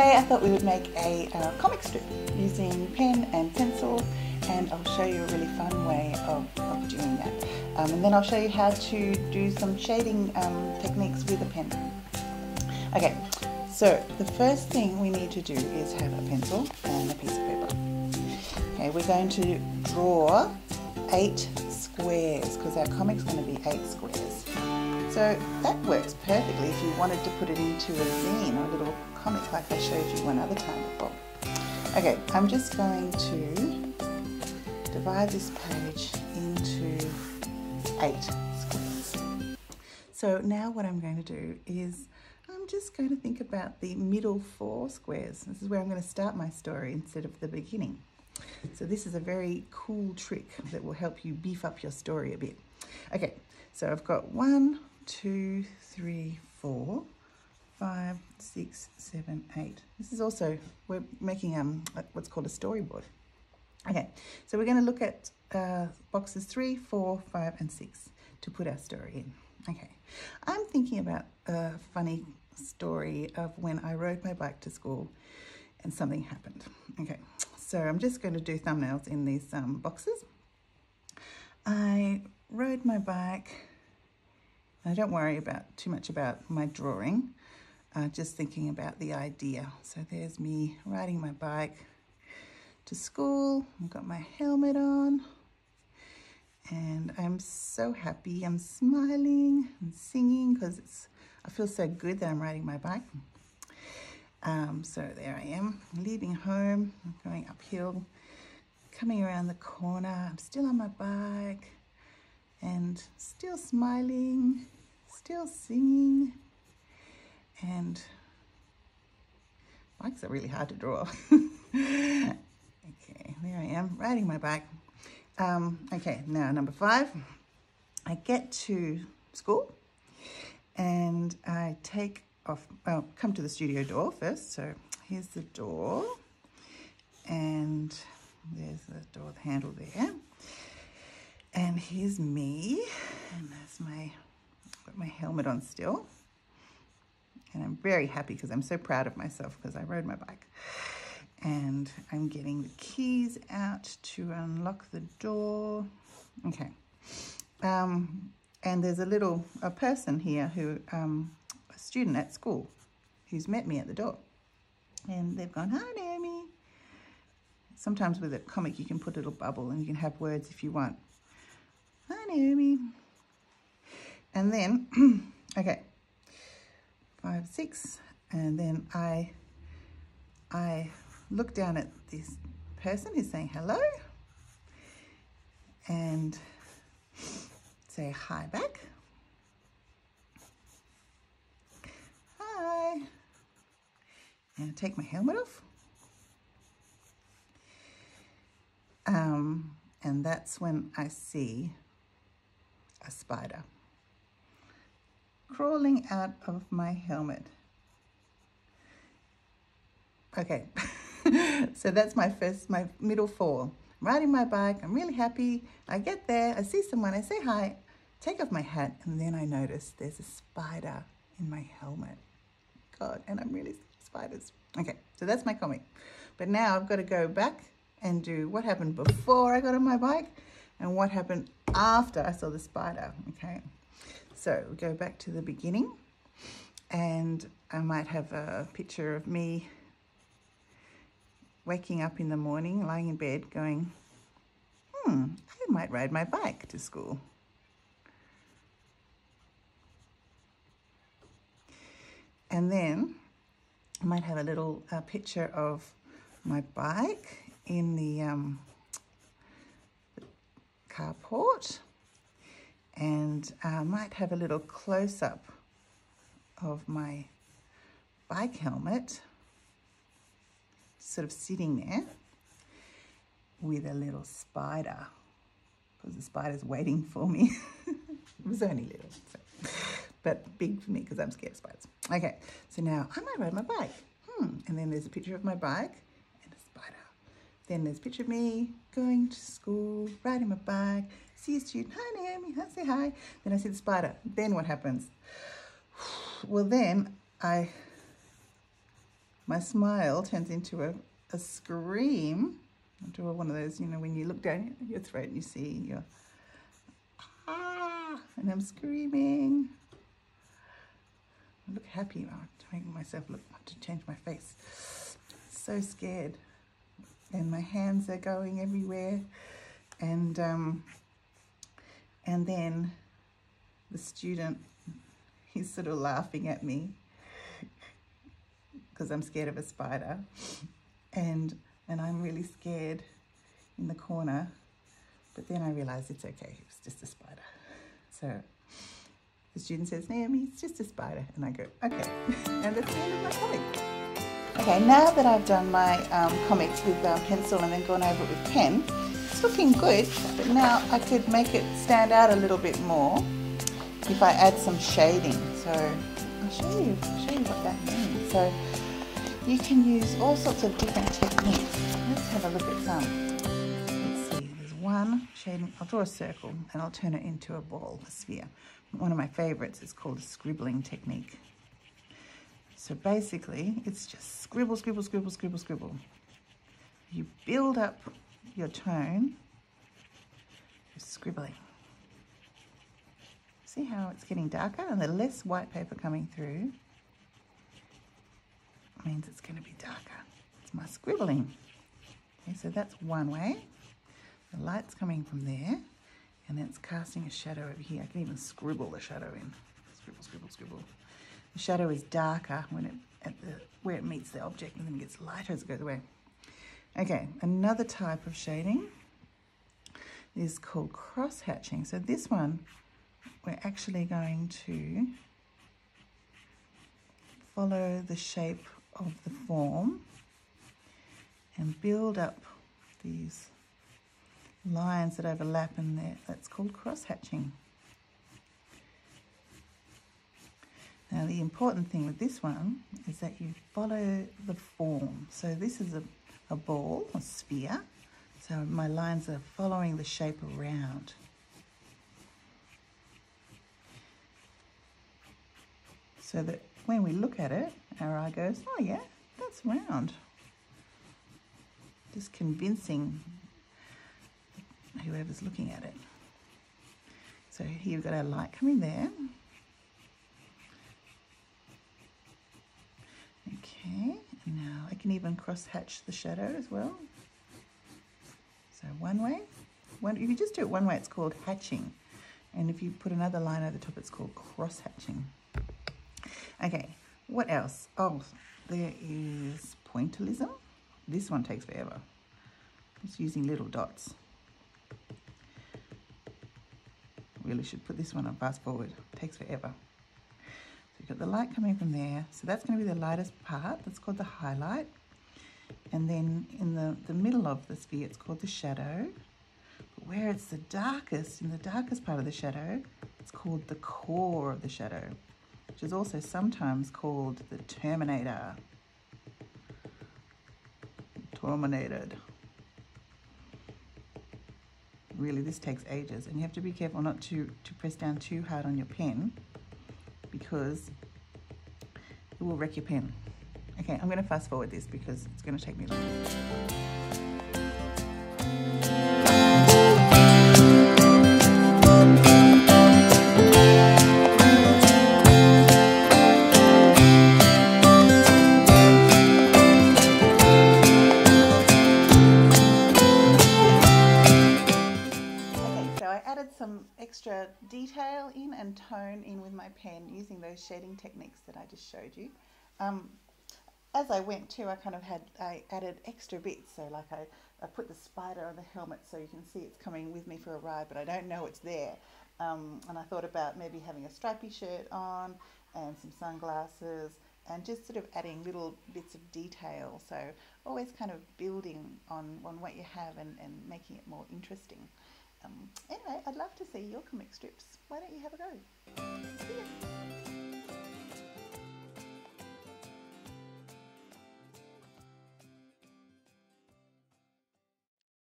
today I thought we would make a comic strip using pen and pencil, and I'll show you a really fun way of doing that. And then I'll show you how to do some shading techniques with a pen. Okay, so the first thing we need to do is have a pencil and a piece of paper. Okay, we're going to draw 8 squares because our comic's going to be 8 squares. So that works perfectly if you wanted to put it into a zine or a little comic like I showed you one other time before. Okay, I'm just going to divide this page into 8 squares. So now what I'm going to do is I'm just going to think about the middle 4 squares. This is where I'm going to start my story instead of the beginning. So this is a very cool trick that will help you beef up your story a bit. Okay, so I've got 1, 2, 3, 4, 5, 6, 7, 8. This is also, we're making what's called a storyboard. Okay, so we're going to look at boxes 3, 4, 5, and 6 to put our story in. Okay, I'm thinking about a funny story of when I rode my bike to school and something happened. Okay, so I'm just going to do thumbnails in these boxes. I rode my bike. I don't worry too much about my drawing, just thinking about the idea. So there's me riding my bike to school. I've got my helmet on and I'm so happy. I'm smiling and singing because I feel so good that I'm riding my bike. So there I am, leaving home, I'm going uphill, coming around the corner. I'm still on my bike and still smiling, still singing, and bikes are really hard to draw. Okay, there I am, riding my bike. Okay, now number 5, I get to school and I take off, come to the studio door first. So here's the door and there's the door handle there. And here's me, and there's got my helmet on still. And I'm very happy because I'm so proud of myself because I rode my bike. And I'm getting the keys out to unlock the door. Okay. And there's a person here who, a student at school who's met me at the door. And they've gone, "Hi, Naomi." Sometimes with a comic you can put a little bubble and you can have words if you want. "Hi, Naomi." And then, okay, 5, 6, and then I look down at this person who's saying hello and say hi back. Hi. And I take my helmet off. And that's when I see a spider crawling out of my helmet. Okay, so that's my middle 4. I'm riding my bike, I'm really happy. I get there, I see someone, I say hi, take off my hat, and then I notice there's a spider in my helmet. God, and I'm really scared of spiders. Okay, so that's my comic. But now I've got to go back and do what happened before I got on my bike and what happened after I saw the spider. Okay, so we go back to the beginning and I might have a picture of me waking up in the morning, lying in bed going, I might ride my bike to school. And then I might have a little picture of my bike in the carport, and I might have a little close-up of my bike helmet sort of sitting there with a little spider, because the spider's waiting for me. It was only little, so, but big for me because I'm scared of spiders. Okay, so now I might ride my bike. And then there's a picture of my bike and a spider. Then there's a picture of me going to school, riding my bike, see a student, "Hi, Naomi," I say hi. Then I see the spider. Then what happens? Well, then my smile turns into a scream. I'll do one of those, you know, when you look down your throat and you see your ah, and I'm screaming. I look happy. I'm making myself look, I have to change my face. So scared. And my hands are going everywhere. And then the student, he's sort of laughing at me because I'm scared of a spider. And I'm really scared in the corner. But then I realized it's okay, it's just a spider. So the student says, Naomi, it's just a spider. And I go, okay. And that's the end of my comic. Okay, now that I've done my comics with pencil and then gone over it with pen, it's looking good, but now I could make it stand out a little bit more if I add some shading. So I'll show you what that means. So you can use all sorts of different techniques. Let's have a look at some. Let's see, there's one shading. I'll draw a circle and I'll turn it into a ball, a sphere. One of my favorites is called a scribbling technique. So basically, it's just scribble, scribble, scribble, scribble, scribble. You build up your tone, you're scribbling. See how it's getting darker? And the less white paper coming through means it's going to be darker. It's my scribbling. Okay, so that's one way. The light's coming from there, and then it's casting a shadow over here. I can even scribble the shadow in. Scribble, scribble, scribble. The shadow is darker when where it meets the object, and then it gets lighter as it goes away. Okay, another type of shading is called cross-hatching. So this one, we're actually going to follow the shape of the form and build up these lines that overlap in there. That's called cross-hatching. Now the important thing with this one is that you follow the form. So this is a ball, a sphere. So my lines are following the shape around. So that when we look at it, our eye goes, oh yeah, that's round. Just convincing whoever's looking at it. So here we've got our light coming there. Okay, now I can even cross-hatch the shadow as well. So one way, if you just do it one way, it's called hatching. And if you put another line over the top, it's called cross-hatching. Okay, what else? Oh, there is pointillism. This one takes forever. It's using little dots. Really should put this one on fast forward. It takes forever. You've got the light coming from there, so that's going to be the lightest part. That's called the highlight. And then in the middle of the sphere, it's called the shadow. But where it's the darkest, in the darkest part of the shadow, it's called the core of the shadow, which is also sometimes called the terminator. Terminated. Really, this takes ages, and you have to be careful not to press down too hard on your pen, because it will wreck your pen. Okay, I'm going to fast forward this because it's going to take me long. Some extra detail in and tone in with my pen using those shading techniques that I just showed you. As I went too, I added extra bits. So like I put the spider on the helmet so you can see it's coming with me for a ride, but I don't know it's there. And I thought about maybe having a stripy shirt on and some sunglasses and just sort of adding little bits of detail. So always kind of building on what you have and making it more interesting. Anyway, I'd love to see your comic strips. Why don't you have a go? See ya.